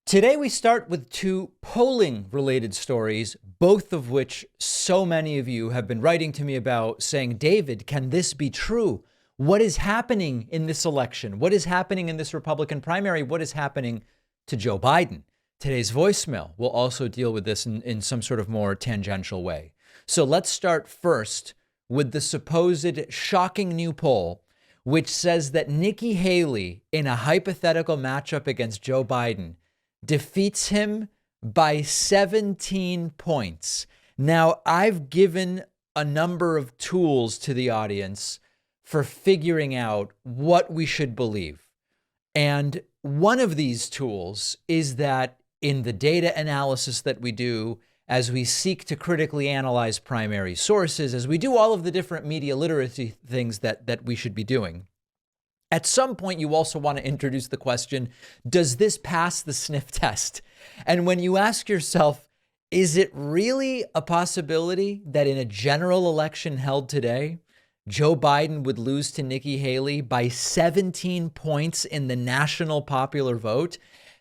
Today, we start with two polling related stories, both of which so many of you have been writing to me about, saying, David, can this be true? What is happening in this election? What is happening in this Republican primary? What is happening to Joe Biden? Today's voicemail will also deal with this in some sort of more tangential way. So let's start first with the supposed shocking new poll, which says that Nikki Haley, in a hypothetical matchup against Joe Biden, defeats him by 17 points. Now, I've given a number of tools to the audience for figuring out what we should believe. And one of these tools is that in the data analysis that we do, as we seek to critically analyze primary sources, as we do all of the different media literacy things that we should be doing, at some point, you also want to introduce the question, does this pass the sniff test? And when you ask yourself, is it really a possibility that in a general election held today, Joe Biden would lose to Nikki Haley by 17 points in the national popular vote?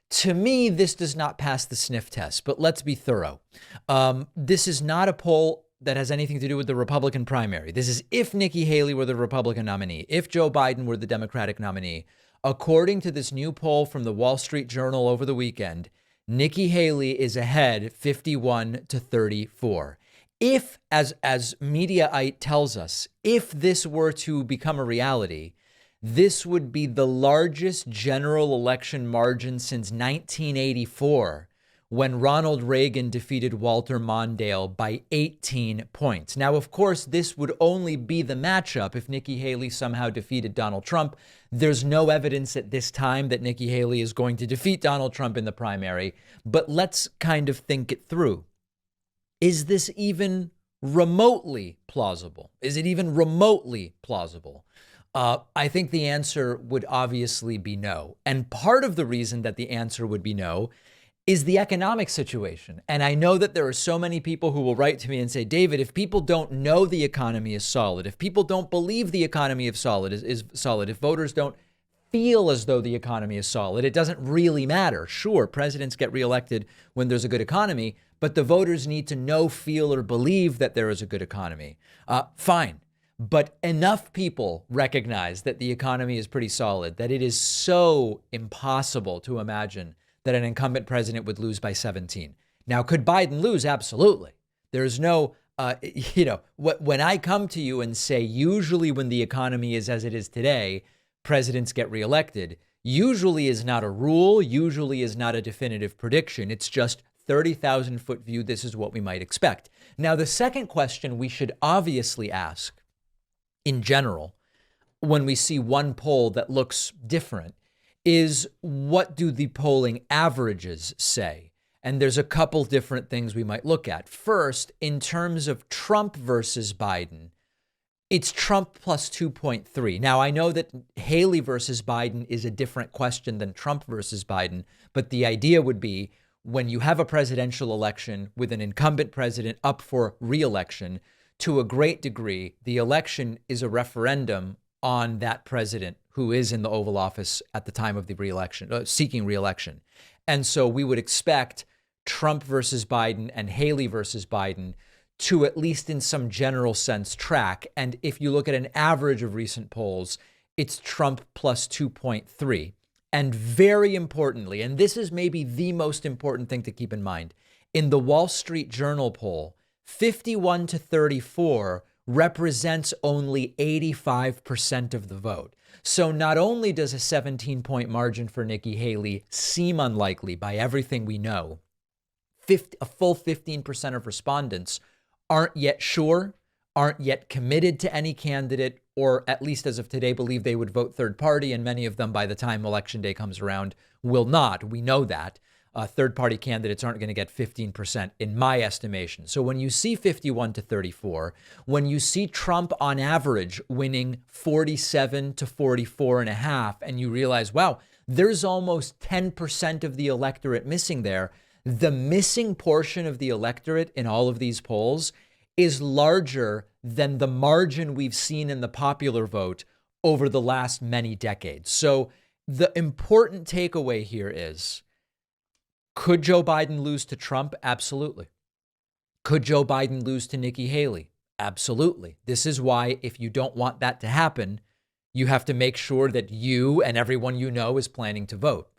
To me, this does not pass the sniff test, but let's be thorough. This is not a poll that has anything to do with the Republican primary. This is if Nikki Haley were the Republican nominee, if Joe Biden were the Democratic nominee. According to this new poll from the Wall Street Journal over the weekend, Nikki Haley is ahead 51-34. If, as Mediaite tells us, if this were to become a reality, this would be the largest general election margin since 1984. When Ronald Reagan defeated Walter Mondale by 18 points. Now, of course, this would only be the matchup if Nikki Haley somehow defeated Donald Trump. There's no evidence at this time that Nikki Haley is going to defeat Donald Trump in the primary, but let's kind of think it through. Is this even remotely plausible? Is it even remotely plausible? I think the answer would obviously be no. And part of the reason that the answer would be no is the economic situation. And I know that there are so many people who will write to me and say, David, if people don't know the economy is solid, if people don't believe the economy is solid, if voters don't feel as though the economy is solid, it doesn't really matter. Sure, presidents get reelected when there's a good economy, but the voters need to know, feel, or believe that there is a good economy. Fine. But enough people recognize that the economy is pretty solid, that it is so impossible to imagine that an incumbent president would lose by 17. Now, could Biden lose? Absolutely. There's no, when I come to you and say, usually when the economy is as it is today, presidents get reelected, usually is not a rule, usually is not a definitive prediction. It's just 30,000 foot view. This is what we might expect. Now, the second question we should obviously ask in general, when we see one poll that looks different, is what do the polling averages say? And there's a couple different things we might look at. First, in terms of Trump versus Biden, it's Trump plus 2.3. Now, I know that Haley versus Biden is a different question than Trump versus Biden, but the idea would be when you have a presidential election with an incumbent president up for re-election, to a great degree, the election is a referendum on that president who is in the Oval Office at the time of the re-election, seeking re-election. And so we would expect Trump versus Biden and Haley versus Biden to, at least in some general sense, track. And if you look at an average of recent polls, it's Trump plus 2.3. And very importantly, and this is maybe the most important thing to keep in mind, in the Wall Street Journal poll, 51-34 represents only 85% of the vote. So not only does a 17-point margin for Nikki Haley seem unlikely by everything we know, a full 15% of respondents aren't yet sure, aren't yet committed to any candidate, or at least as of today believe they would vote third party, and many of them by the time election day comes around will not. We know that. Third-party candidates aren't going to get 15% in my estimation. So when you see 51-34, when you see Trump on average winning 47-44.5, and you realize, wow, there's almost 10% of the electorate missing there, the missing portion of the electorate in all of these polls is larger than the margin we've seen in the popular vote over the last many decades. So the important takeaway here is Could Joe Biden lose to Trump? Absolutely. Could Joe Biden lose to Nikki Haley? Absolutely. This is why, if you don't want that to happen, you have to make sure that you and everyone you know is planning to vote.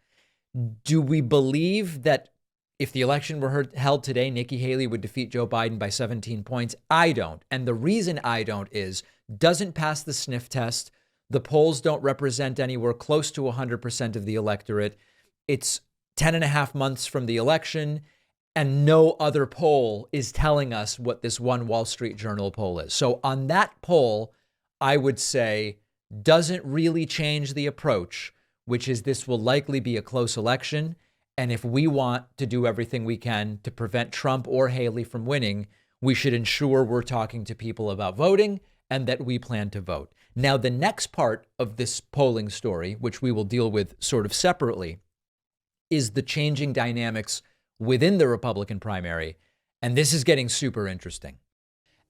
Do we believe that if the election were held today, Nikki Haley would defeat Joe Biden by 17 points? I don't. And the reason I don't is doesn't pass the sniff test. The polls don't represent anywhere close to 100% of the electorate. It's 10 and a half months from the election, and no other poll is telling us what this one Wall Street Journal poll is. So on that poll, I would say doesn't really change the approach, which is this will likely be a close election. And if we want to do everything we can to prevent Trump or Haley from winning, we should ensure we're talking to people about voting and that we plan to vote. Now, the next part of this polling story, which we will deal with sort of separately, is the changing dynamics within the Republican primary. And this is getting super interesting.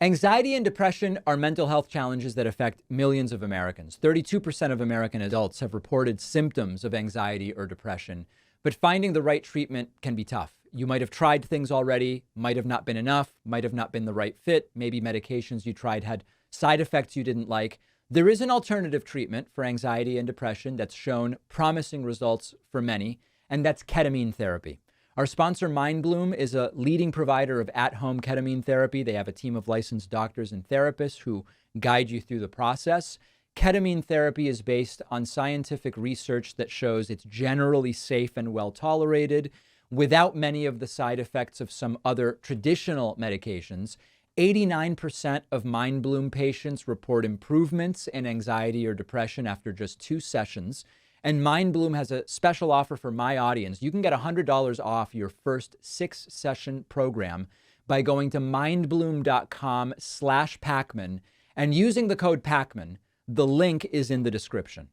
Anxiety and depression are mental health challenges that affect millions of Americans. 32% of American adults have reported symptoms of anxiety or depression, but finding the right treatment can be tough. You might have tried things already, might have not been enough, might have not been the right fit. Maybe medications you tried had side effects you didn't like. There is an alternative treatment for anxiety and depression that's shown promising results for many, and that's ketamine therapy. Our sponsor, MindBloom, is a leading provider of at-home ketamine therapy. They have a team of licensed doctors and therapists who guide you through the process. Ketamine therapy is based on scientific research that shows it's generally safe and well tolerated without many of the side effects of some other traditional medications. 89% of MindBloom patients report improvements in anxiety or depression after just 2 sessions. And MindBloom has a special offer for my audience. You can get $100 off your first 6-session program by going to mindbloom.com/Pacman and using the code Pacman. The link is in the description.